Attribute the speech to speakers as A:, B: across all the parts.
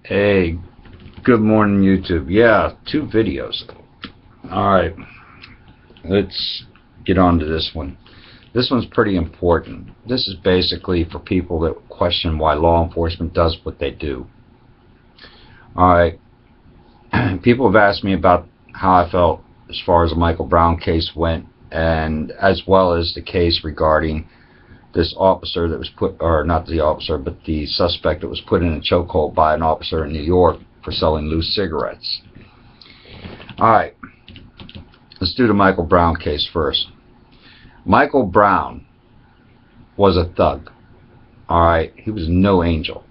A: Hey, good morning, YouTube. Yeah, 2 videos. Alright, let's get on to this one. This one's pretty important. This is basically for people that question why law enforcement does what they do. Alright, people have asked me about how I felt as far as the Michael Brown case went, and as well as the case regarding this officer that was put, or not the officer, but the suspect that was put in a chokehold by an officer in New York for selling loose cigarettes. Alright, let's do the Michael Brown case first. Michael Brown was a thug. Alright, he was no angel.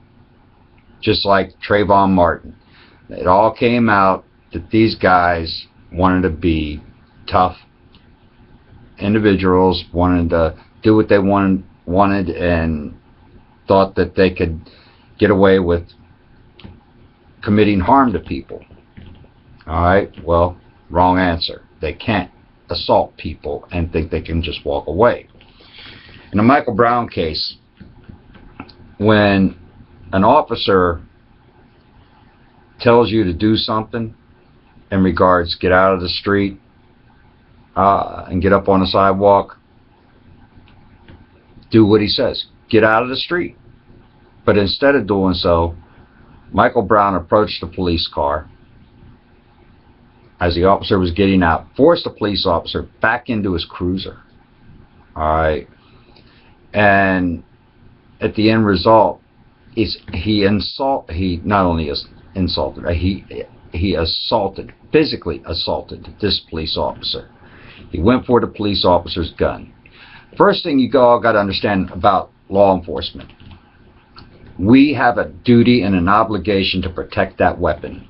A: Just like Trayvon Martin. It all came out that these guys wanted to be tough individuals, wanted to do what they wanted and thought that they could get away with committing harm to people. Alright, well, wrong answer. They can't assault people and think they can just walk away. In the Michael Brown case, when an officer tells you to do something in regards get out of the street and get up on the sidewalk, do what he says. Get out of the street. But instead of doing so, Michael Brown approached the police car as the officer was getting out, forced the police officer back into his cruiser. Alright. And at the end result, he assaulted, physically assaulted this police officer. He went for the police officer's gun. First thing you all got to understand about law enforcement. We have a duty and an obligation to protect that weapon.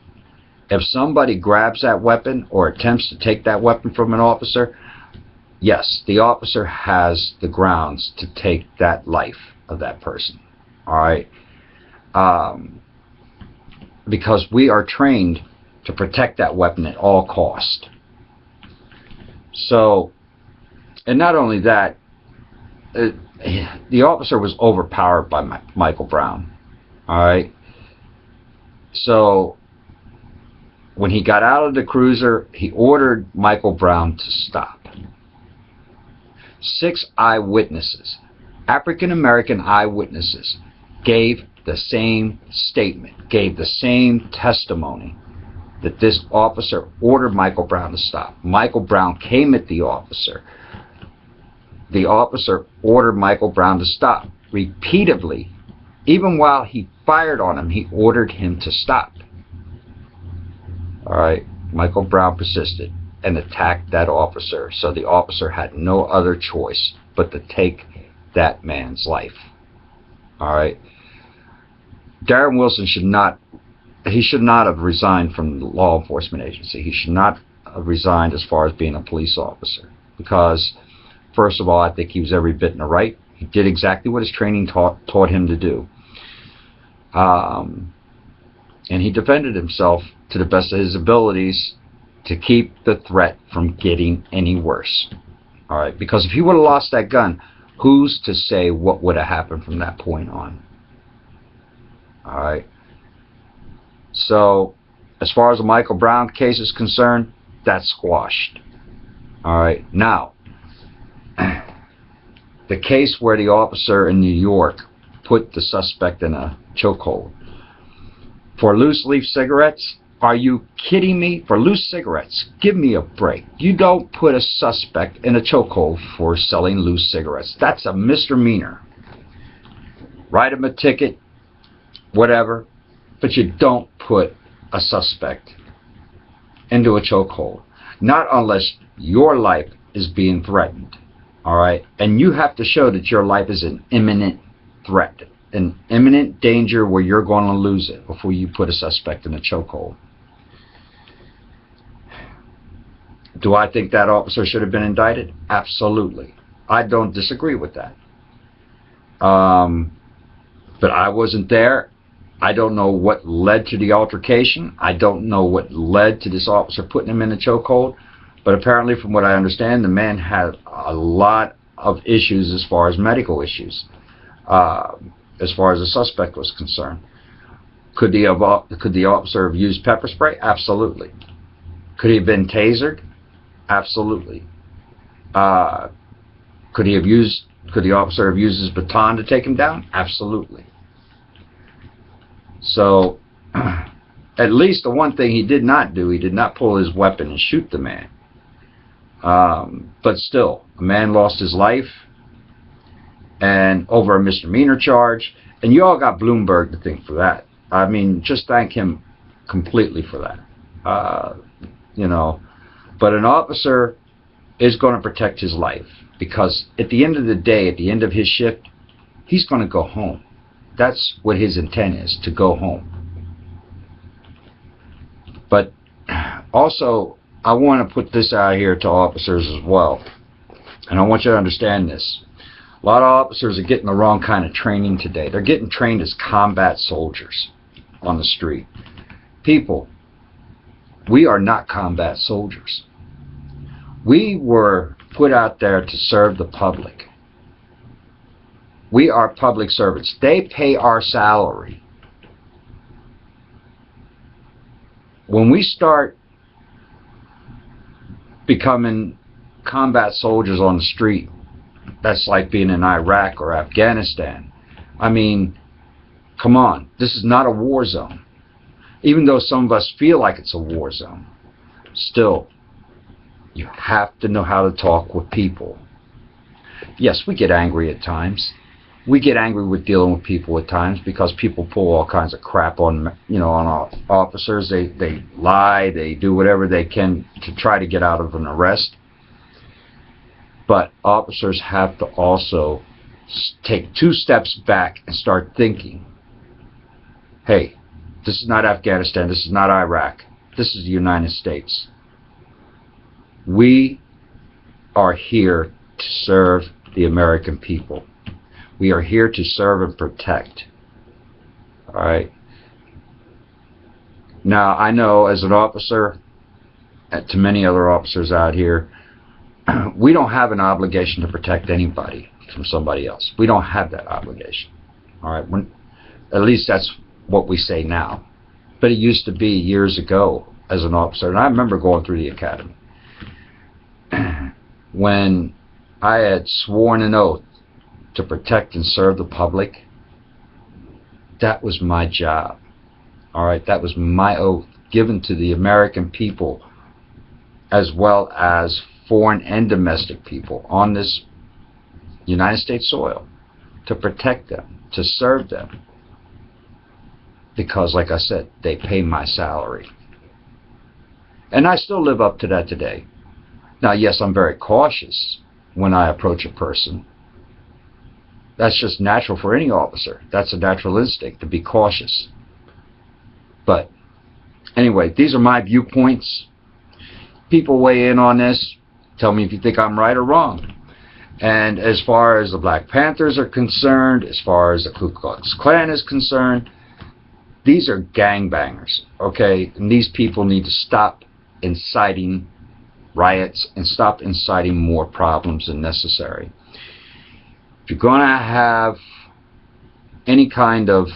A: If somebody grabs that weapon or attempts to take that weapon from an officer, yes, the officer has the grounds to take that life of that person. Alright? Because we are trained to protect that weapon at all cost. So, and not only that, the officer was overpowered by Michael Brown. Alright? So, when he got out of the cruiser, he ordered Michael Brown to stop. 6 eyewitnesses, African American eyewitnesses, gave the same statement, gave the same testimony that this officer ordered Michael Brown to stop. Michael Brown came at the officer. The officer ordered Michael Brown to stop repeatedly. Even while he fired on him, he ordered him to stop. Alright, Michael Brown persisted and attacked that officer, so the officer had no other choice but to take that man's life. Alright, Darren Wilson should not have resigned from the law enforcement agency. He should not have resigned as far as being a police officer, because first of all, I think he was every bit in the right. He did exactly what his training taught him to do. And he defended himself to the best of his abilities to keep the threat from getting any worse. Alright, because if he would have lost that gun, who's to say what would have happened from that point on? Alright. So, as far as the Michael Brown case is concerned, that's squashed. Alright, now, the case where the officer in New York put the suspect in a chokehold for loose leaf cigarettes. Are you kidding me? For loose cigarettes, give me a break. You don't put a suspect in a chokehold for selling loose cigarettes. That's a misdemeanor. Write him a ticket, whatever, but you don't put a suspect into a chokehold. Not unless your life is being threatened. Alright? And you have to show that your life is an imminent threat, an imminent danger where you're going to lose it before you put a suspect in a chokehold. Do I think that officer should have been indicted? Absolutely. I don't disagree with that. But I wasn't there. I don't know what led to the altercation. I don't know what led to this officer putting him in a chokehold. But apparently, from what I understand, the man had a lot of issues as far as medical issues, as far as the suspect was concerned. Could the officer have used pepper spray? Absolutely. Could he have been tasered? Absolutely. Could the officer have used his baton to take him down? Absolutely. So, at least the one thing he did not do, he did not pull his weapon and shoot the man. But still, a man lost his life and over a misdemeanor charge, and you all got Bloomberg to thank for that. I mean, just thank him completely for that. You know, but an officer is going to protect his life, because at the end of the day, at the end of his shift, he's going to go home. That's what his intent is, to go home. But also, I want to put this out here to officers as well, and I want you to understand this. A lot of officers are getting the wrong kind of training today. They're getting trained as combat soldiers on the street. People, we are not combat soldiers. We were put out there to serve the public. We are public servants. They pay our salary. When we start becoming combat soldiers on the street, that's like being in Iraq or Afghanistan. I mean, come on, this is not a war zone. Even though some of us feel like it's a war zone, still, you have to know how to talk with people. Yes, we get angry at times. We get angry with dealing with people at times because people pull all kinds of crap on, you know, on our officers. They lie, they do whatever they can to try to get out of an arrest. But officers have to also take 2 steps back and start thinking, hey, this is not Afghanistan, this is not Iraq, this is the United States. We are here to serve the American people. We are here to serve and protect. All right. Now, I know as an officer, and to many other officers out here, we don't have an obligation to protect anybody from somebody else. We don't have that obligation. All right. At least that's what we say now. But it used to be years ago as an officer, and I remember going through the academy when I had sworn an oath to protect and serve the public. That was my job. All right, that was my oath given to the American people, as well as foreign and domestic people on this United States soil, to protect them, to serve them. Because, like I said, they pay my salary. And I still live up to that today. Now, yes, I'm very cautious when I approach a person. That's just natural for any officer. That's a natural instinct, to be cautious. But anyway, these are my viewpoints. People weigh in on this. Tell me if you think I'm right or wrong. And as far as the Black Panthers are concerned, as far as the Ku Klux Klan is concerned, these are gangbangers, okay? And these people need to stop inciting riots and stop inciting more problems than necessary. If you're going to have any kind of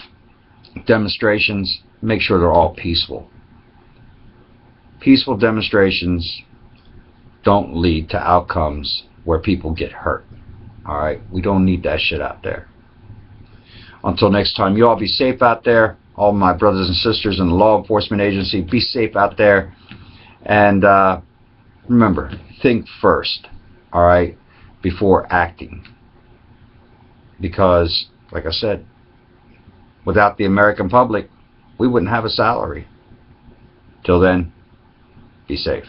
A: demonstrations, make sure they're all peaceful. Peaceful demonstrations don't lead to outcomes where people get hurt. All right? We don't need that shit out there. Until next time, you all be safe out there. All my brothers and sisters in the law enforcement agency, be safe out there. And remember, think first, all right, before acting. Because, like I said, without the American public, we wouldn't have a salary. Till then, be safe.